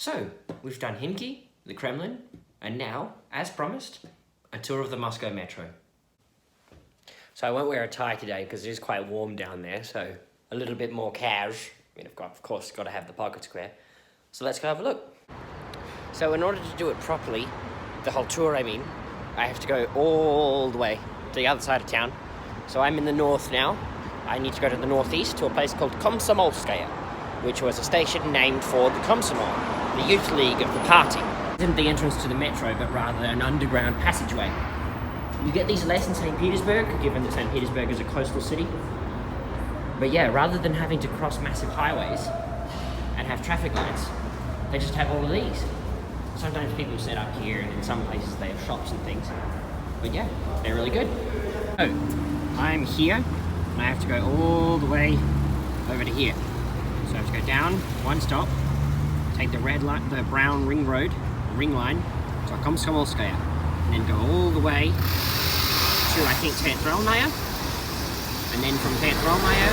So, we've done Hinky, the Kremlin, and now, as promised, a tour of the Moscow Metro. So I won't wear a tie today because it is quite warm down there, so a little bit more cash. I mean, of course, got to have the pocket square. So let's go have a look. So in order to do it properly, the whole tour, I have to go all the way to the other side of town. So I'm in the north now. I need to go to the northeast to a place called Komsomolskaya, which was a station named for the Komsomol, the youth league of the party. It isn't the entrance to the metro, but rather an underground passageway. You get these less in St. Petersburg, given that St. Petersburg is a coastal city. But yeah, rather than having to cross massive highways and have traffic lights, they just have all of these. Sometimes people set up here, and in some places they have shops and things. But yeah, they're really good. So, I'm here, and I have to go all the way over to here. So I have to go down one stop, take the red line, the brown ring line to Komsomolskaya, and then go all the way to, I think, Teatralnaya, and then from Teatralnaya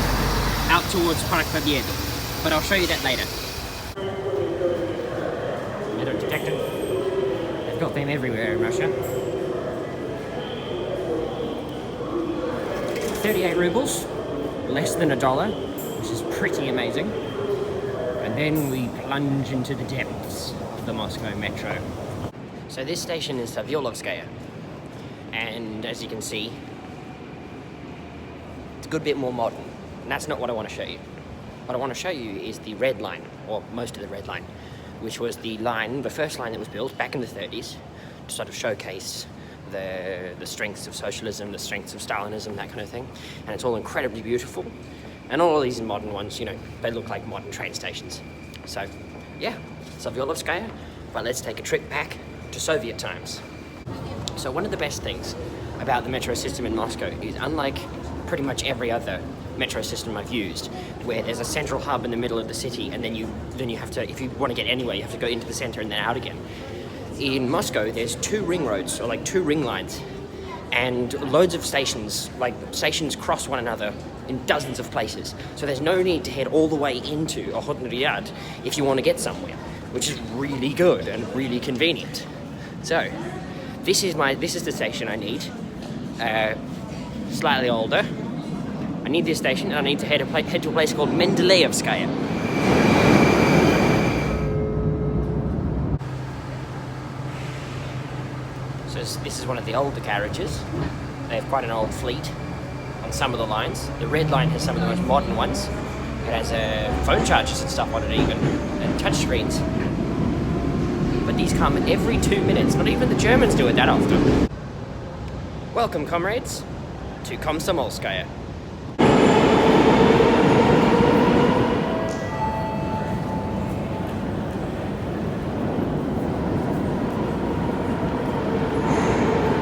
out towards Park Pobyedo. But I'll show you that later. Metal detector. They've got them everywhere in Russia. 38 rubles, less than $1, which is pretty amazing. And then we plunge into the depths of the Moscow Metro. So this station is Savyolovskaya, and as you can see, it's a good bit more modern, and that's not what I want to show you. What I want to show you is the Red Line, or most of the Red Line, which was the first line that was built back in the 30s to sort of showcase the strengths of socialism, the strengths of Stalinism, that kind of thing. And it's all incredibly beautiful. And all of these modern ones, you know, they look like modern train stations. So, yeah, Savyolovskaya, but let's take a trip back to Soviet times. So one of the best things about the metro system in Moscow is, unlike pretty much every other metro system I've used, where there's a central hub in the middle of the city, and then you have to, if you want to get anywhere, you have to go into the center and then out again. In Moscow, there's 2 ring roads, or like 2 ring lines, and loads of stations, like stations cross one another in dozens of places. So there's no need to head all the way into Okhotny Rad if you want to get somewhere, which is really good and really convenient. So this is the station I need. Slightly older. I need this station, and I need to head to a place called Mendeleevskaya. So this is one of the older carriages. They have quite an old fleet on some of the lines. The Red Line has some of the most modern ones. It has phone chargers and stuff on it even, and touch screens. But these come every 2 minutes. Not even the Germans do it that often. Welcome, comrades, to Komsomolskaya.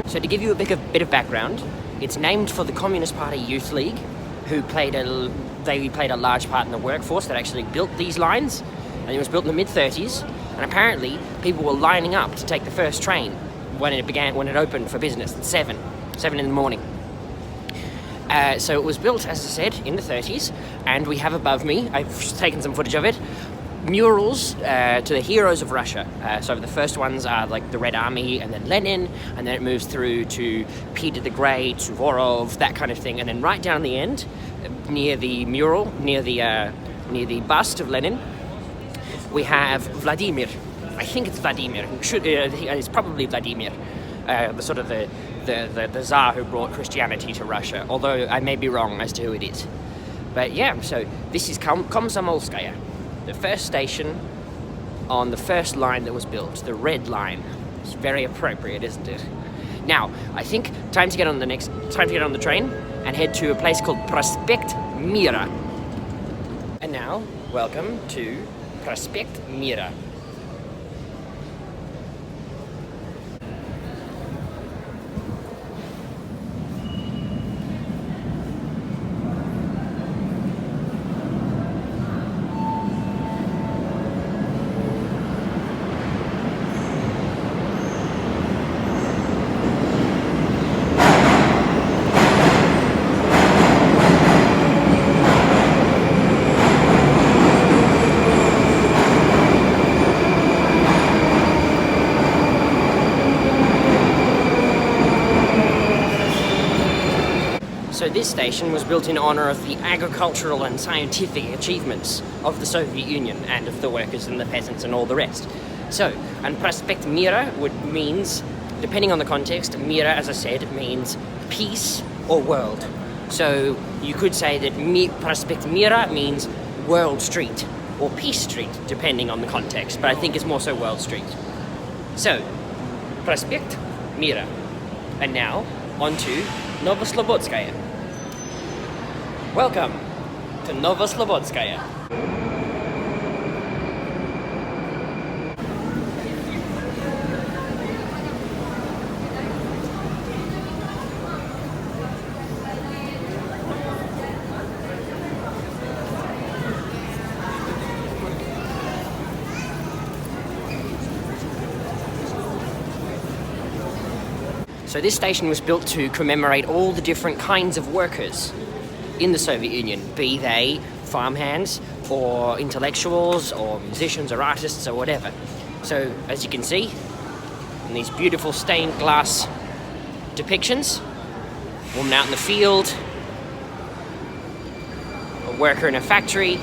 So to give you a bit of background, it's named for the Communist Party Youth League, who played a large part in the workforce that actually built these lines, and it was built in the mid-30s. And apparently, people were lining up to take the first train when it opened for business at 7 in the morning. So it was built, as I said, in the 30s, and we have above me, I've taken some footage of it, murals to the heroes of Russia. So the first ones are like the Red Army, and then Lenin, and then it moves through to Peter the Great, Suvorov, that kind of thing. And then right down the end, near the mural, near the bust of Lenin, we have Vladimir. I think it's Vladimir. It's probably Vladimir, the Tsar who brought Christianity to Russia, although I may be wrong as to who it is. But yeah, so this is Komsomolskaya, the first station on the first line that was built, the Red Line. It's very appropriate, isn't it? Now, I think time to get on the train and head to a place called Prospekt Mira. And now, welcome to Prospekt Mira. this station was built in honor of the agricultural and scientific achievements of the Soviet Union and of the workers and the peasants and all the rest. So, and Prospekt Mira means, depending on the context, Mira, as I said, means peace or world. So you could say that Prospekt Mira means World Street or Peace Street, depending on the context, but I think it's more so World Street. So, Prospekt Mira. And now, on to Novoslobodskaya. Welcome to Novoslobodskaya. So this station was built to commemorate all the different kinds of workers in the Soviet Union, be they farmhands or intellectuals or musicians or artists or whatever. So as you can see, in these beautiful stained glass depictions, a woman out in the field, a worker in a factory,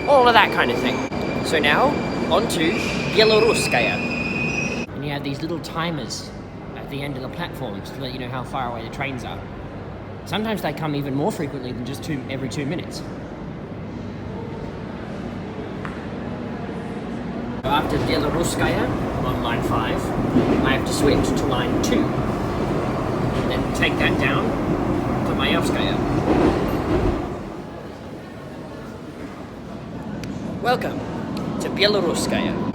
all of that kind of thing. So now, on to Byeloruskaya. And you have these little timers at the end of the platforms to let you know how far away the trains are. Sometimes they come even more frequently than just every 2 minutes. After Byeloruskaya, on line 5, I have to switch to line 2. Then take that down to Mayovskaya. Welcome to Byeloruskaya.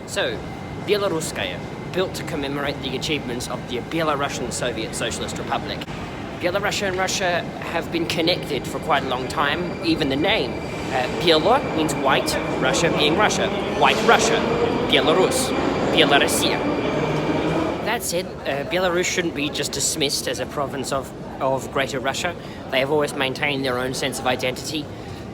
So, Byeloruskaya, built to commemorate the achievements of the Belarusian Soviet Socialist Republic. Belarus and Russia have been connected for quite a long time. Even the name, Bielo means white, Russia being Russia. White Russia, Belarus, Belarusia. That said, Belarus shouldn't be just dismissed as a province of Greater Russia. They have always maintained their own sense of identity.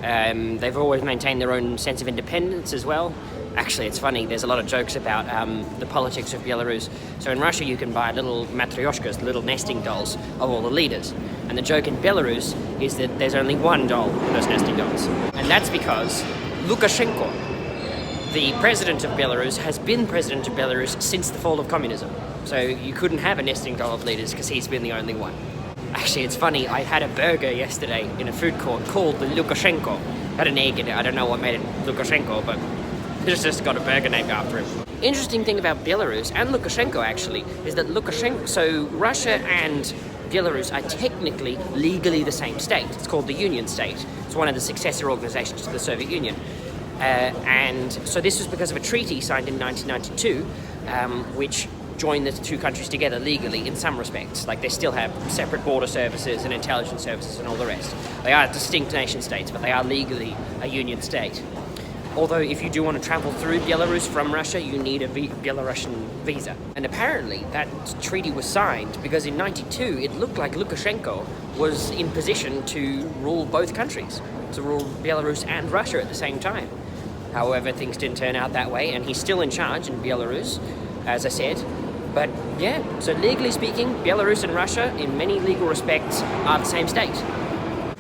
They've always maintained their own sense of independence as well. Actually, it's funny, there's a lot of jokes about the politics of Belarus. So in Russia, you can buy little matryoshkas, little nesting dolls of all the leaders. And the joke in Belarus is that there's only one doll of those nesting dolls. And that's because Lukashenko, the president of Belarus, has been president of Belarus since the fall of communism. So you couldn't have a nesting doll of leaders because he's been the only one. Actually, it's funny, I had a burger yesterday in a food court called the Lukashenko. Had an egg in it, I don't know what made it Lukashenko, but it's just got a burger named after him. Interesting thing about Belarus, and Lukashenko actually, is that so Russia and Belarus are technically legally the same state. It's called the Union State. It's one of the successor organizations to the Soviet Union. And so this was because of a treaty signed in 1992, which joined the two countries together legally in some respects. Like they still have separate border services and intelligence services and all the rest. They are distinct nation states, but they are legally a union state. Although if you do want to travel through Belarus from Russia, you need a Belarusian visa. And apparently that treaty was signed because in '92 it looked like Lukashenko was in position to rule both countries, to rule Belarus and Russia at the same time. However, things didn't turn out that way, and he's still in charge in Belarus, as I said. But yeah, so legally speaking, Belarus and Russia, in many legal respects, are the same state.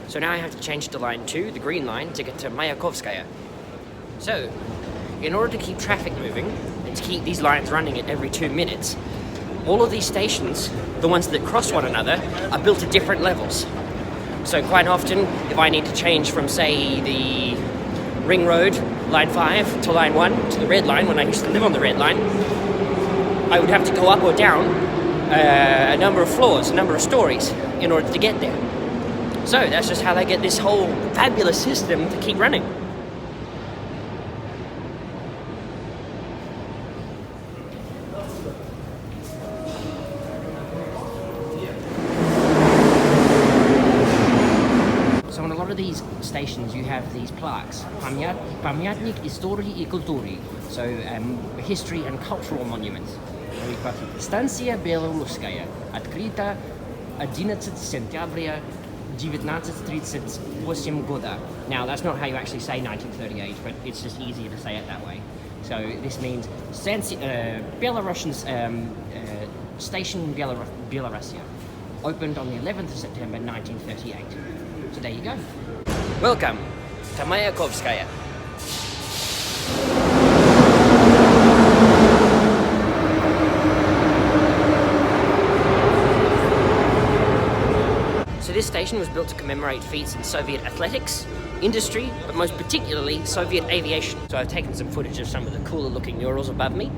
So now I have to change to line 2, the green line, to get to Mayakovskaya. So, in order to keep traffic moving, and to keep these lines running at every 2 minutes, all of these stations, the ones that cross one another, are built at different levels. So quite often, if I need to change from, say, the Ring Road, line 5, to line 1, to the red line, when I used to live on the red line, I would have to go up or down a number of floors, a number of stories, in order to get there. So that's just how they get this whole fabulous system to keep running. So on a lot of these stations, you have these plaques. Pamiatnik Historii I Kultury, so history and cultural monuments. And we've got Stanция Белорусская, открыта 11 сентября 1938 года. Now, that's not how you actually say 1938, but it's just easier to say it that way. So this means Belarusian station Belarusia, opened on the 11th of September 1938. So there you go. Welcome to Mayakovskaya. So this station was built to commemorate feats in Soviet athletics, industry, but most particularly Soviet aviation. So I've taken some footage of some of the cooler looking Urals above me.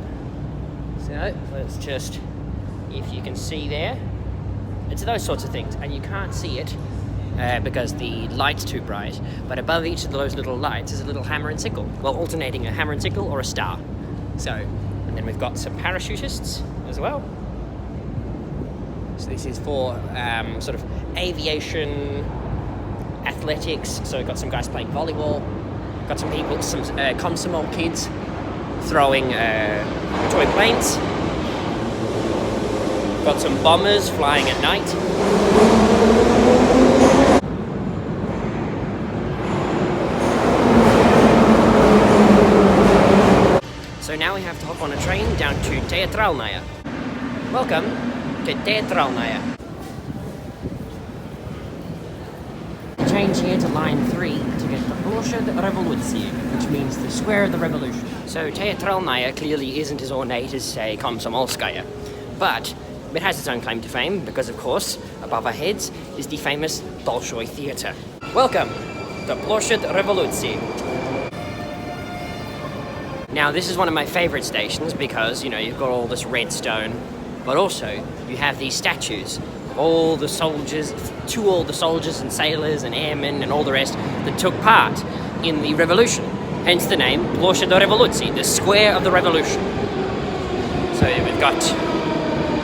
So let's just, if you can see there, it's those sorts of things, and you can't see it because the light's too bright, but above each of those little lights is a little hammer and sickle. Well, alternating a hammer and sickle or a star. So, and then we've got some parachutists as well. So this is for sort of aviation, athletics. So we've got some guys playing volleyball, got some people, some Komsomol kids throwing toy planes, got some bombers flying at night. So now we have to hop on a train down to Teatralnaya. Welcome to Teatralnaya. Change here to line 3 to get the Ploshad Revolucji, which means the Square of the Revolution. So Teatralnaya clearly isn't as ornate as, say, Komsomolskaya, but it has its own claim to fame because, of course, above our heads is the famous Bolshoi Theatre. Welcome to Ploshad Revolucji. Now, this is one of my favorite stations because, you know, you've got all this red stone, but also you have these statues of all the soldiers, all the soldiers and sailors and airmen and all the rest that took part in the revolution. Hence the name Ploshad Revolucji, the Square of the Revolution. So we've got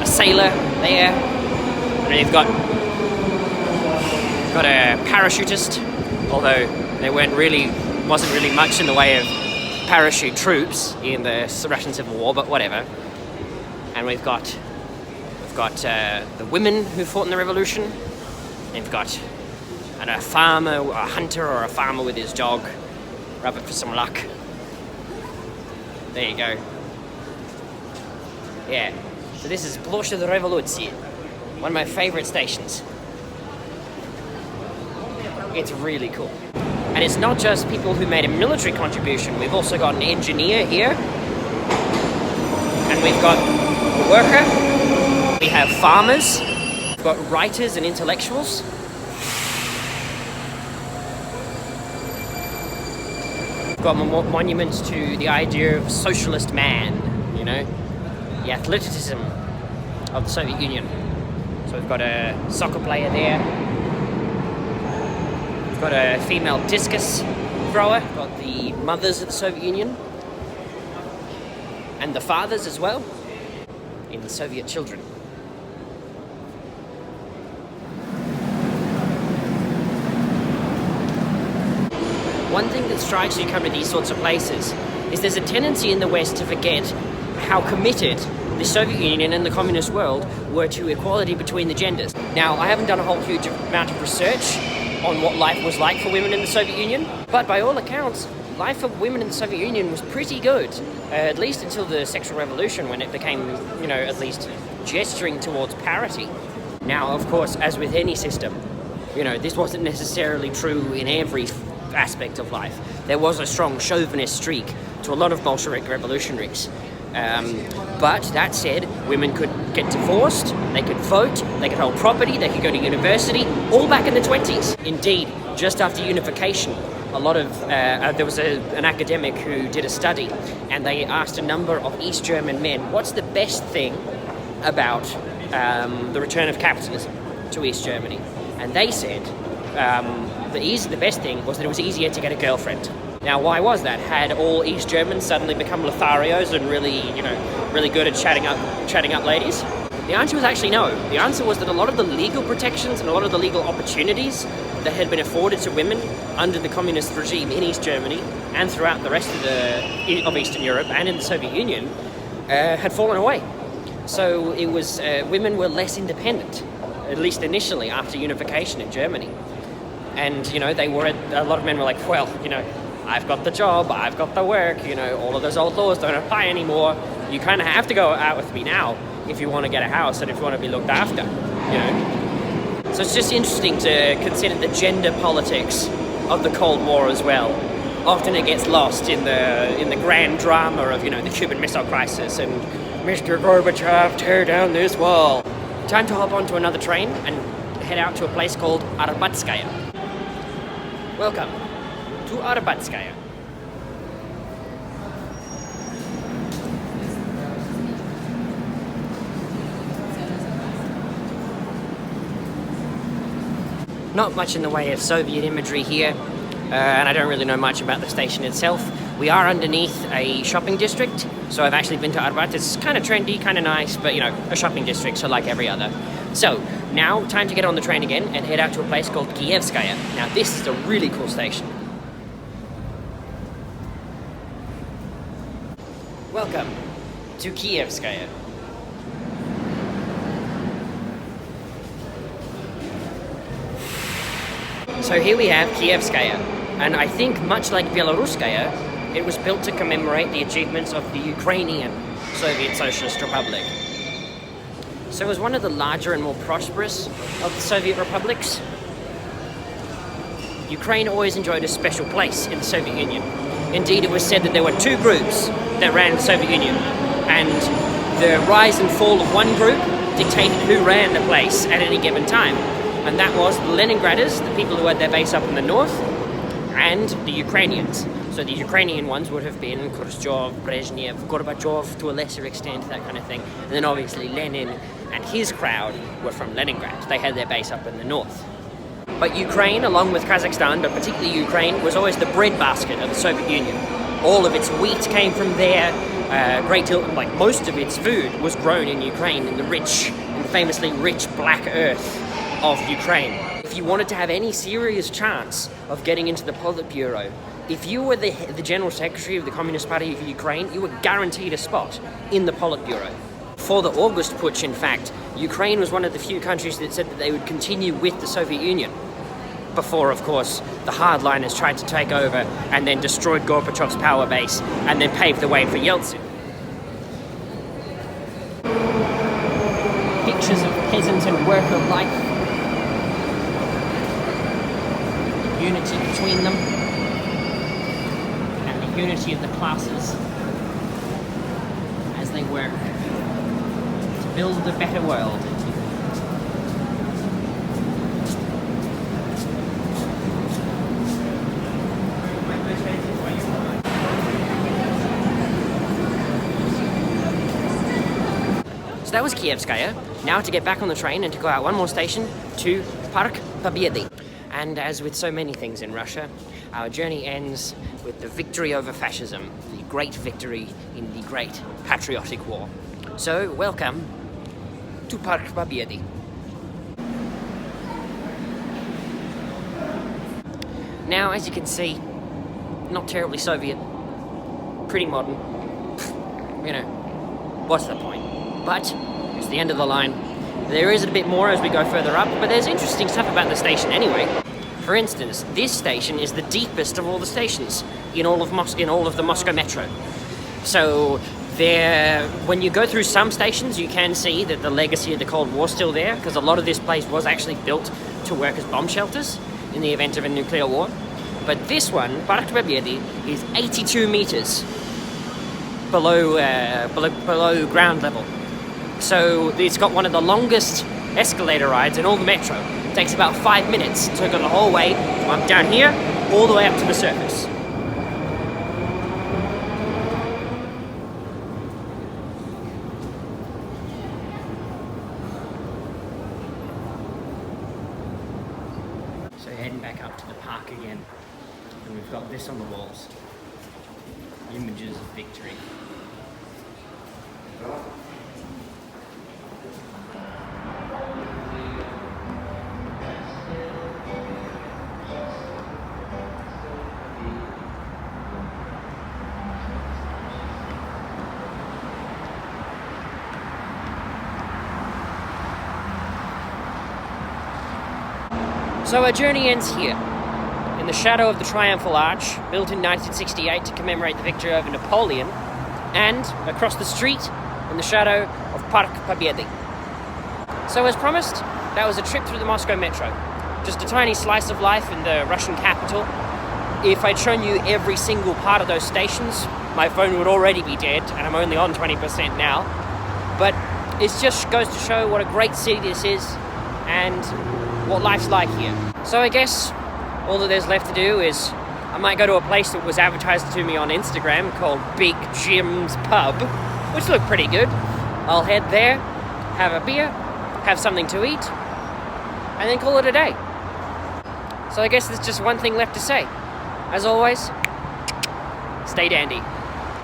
a sailor there, and you've got a parachutist, although there wasn't really much in the way of parachute troops in the Russian Civil War, but whatever. And we've got the women who fought in the revolution. We've got a farmer, a hunter or a farmer with his dog. Rub it for some luck. There you go. Yeah. So this is Ploshad Revolucji, one of my favorite stations. It's really cool. And it's not just people who made a military contribution. We've also got an engineer here. And we've got a worker. We have farmers. We've got writers and intellectuals. We've got monuments to the idea of socialist man, you know, the athleticism of the Soviet Union. So we've got a soccer player there. We've got a female discus thrower. We've got the mothers of the Soviet Union. And the fathers as well, in the Soviet children. One thing that strikes you coming to these sorts of places is there's a tendency in the West to forget how committed the Soviet Union and the communist world were to equality between the genders. Now, I haven't done a whole huge amount of research on what life was like for women in the Soviet Union, but by all accounts, life for women in the Soviet Union was pretty good, at least until the sexual revolution, when it became, you know, at least gesturing towards parity. Now, of course, as with any system, you know, this wasn't necessarily true in every aspect of life. There was a strong chauvinist streak to a lot of Bolshevik revolutionaries. But that said, women could get divorced, they could vote, they could hold property, they could go to university, all back in the 20s. Indeed, just after unification, a lot of, there was an academic who did a study, and they asked a number of East German men, what's the best thing about the return of capitalism to East Germany? And they said the best thing was that it was easier to get a girlfriend. Now, why was that? Had all East Germans suddenly become Lotharios and really, you know, really good at chatting up ladies? The answer was actually no. The answer was that a lot of the legal protections and a lot of the legal opportunities that had been afforded to women under the communist regime in East Germany and throughout the rest of Eastern Europe and in the Soviet Union had fallen away. So it was women were less independent, at least initially after unification in Germany. And you know, a lot of men were like, well, you know, I've got the job, I've got the work, you know, all of those old laws don't apply anymore. You kind of have to go out with me now if you want to get a house and if you want to be looked after, you know. So it's just interesting to consider the gender politics of the Cold War as well. Often it gets lost in the grand drama of, you know, the Cuban Missile Crisis and Mr. Gorbachev, tear down this wall. Time to hop onto another train and head out to a place called Arbatskaya. Welcome to Arbatskaya. Not much in the way of Soviet imagery here, and I don't really know much about the station itself. We are underneath a shopping district, so I've actually been to Arbat. It's kind of trendy, kind of nice, but you know, a shopping district, so like every other. So, now time to get on the train again and head out to a place called Kievskaya. Now this is a really cool station. Welcome to Kievskaya. So here we have Kievskaya, and I think much like Belaruskaya, it was built to commemorate the achievements of the Ukrainian Soviet Socialist Republic. So it was one of the larger and more prosperous of the Soviet republics. Ukraine always enjoyed a special place in the Soviet Union. Indeed, it was said that there were two groups that ran the Soviet Union, and the rise and fall of one group dictated who ran the place at any given time. And that was the Leningraders, the people who had their base up in the north, and the Ukrainians. So the Ukrainian ones would have been Khrushchev, Brezhnev, Gorbachev to a lesser extent, that kind of thing. And then obviously Lenin and his crowd were from Leningrad. They had their base up in the north. But Ukraine, along with Kazakhstan, but particularly Ukraine, was always the breadbasket of the Soviet Union. All of its wheat came from there. Most of its food was grown in Ukraine, in the rich and famously rich black earth of Ukraine. If you wanted to have any serious chance of getting into the Politburo, if you were the General Secretary of the Communist Party of Ukraine, you were guaranteed a spot in the Politburo. For the August Putsch, in fact, Ukraine was one of the few countries that said that they would continue with the Soviet Union. Before, of course, the hardliners tried to take over and then destroyed Gorbachev's power base and then paved the way for Yeltsin. Pictures of peasant and worker life. Unity between them, and the unity of the classes as they work to build a better world. So that was Kievskaya. Now to get back on the train and to go out one more station to Park Pobedy. And as with so many things in Russia, our journey ends with the victory over fascism, the great victory in the great patriotic war. So, welcome to Park Pobedy. Now, as you can see, not terribly Soviet, pretty modern. You know, what's the point? But it's the end of the line. There is a bit more as we go further up, but there's interesting stuff about the station anyway. For instance, this station is the deepest of all the stations in all of the Moscow Metro. So when you go through some stations, you can see that the legacy of the Cold War is still there, because a lot of this place was actually built to work as bomb shelters in the event of a nuclear war. But this one, Park Pobedy, is 82 meters below ground level. So it's got one of the longest escalator rides in all the metro. It takes about 5 minutes to go the whole way from down here all the way up to the surface. So heading back up to the park again, and we've got this on the walls. Images of victory. So our journey ends here, in the shadow of the Triumphal Arch, built in 1968 to commemorate the victory over Napoleon, and across the street, in the shadow of Park Pobedy. So as promised, that was a trip through the Moscow metro. Just a tiny slice of life in the Russian capital. If I'd shown you every single part of those stations, my phone would already be dead, and I'm only on 20% now. But it just goes to show what a great city this is, and what life's like here. So I guess all that there's left to do is I might go to a place that was advertised to me on Instagram called Big Jim's Pub, which looked pretty good. I'll head there, have a beer, have something to eat, and then call it a day. So I guess there's just one thing left to say. As always, stay dandy.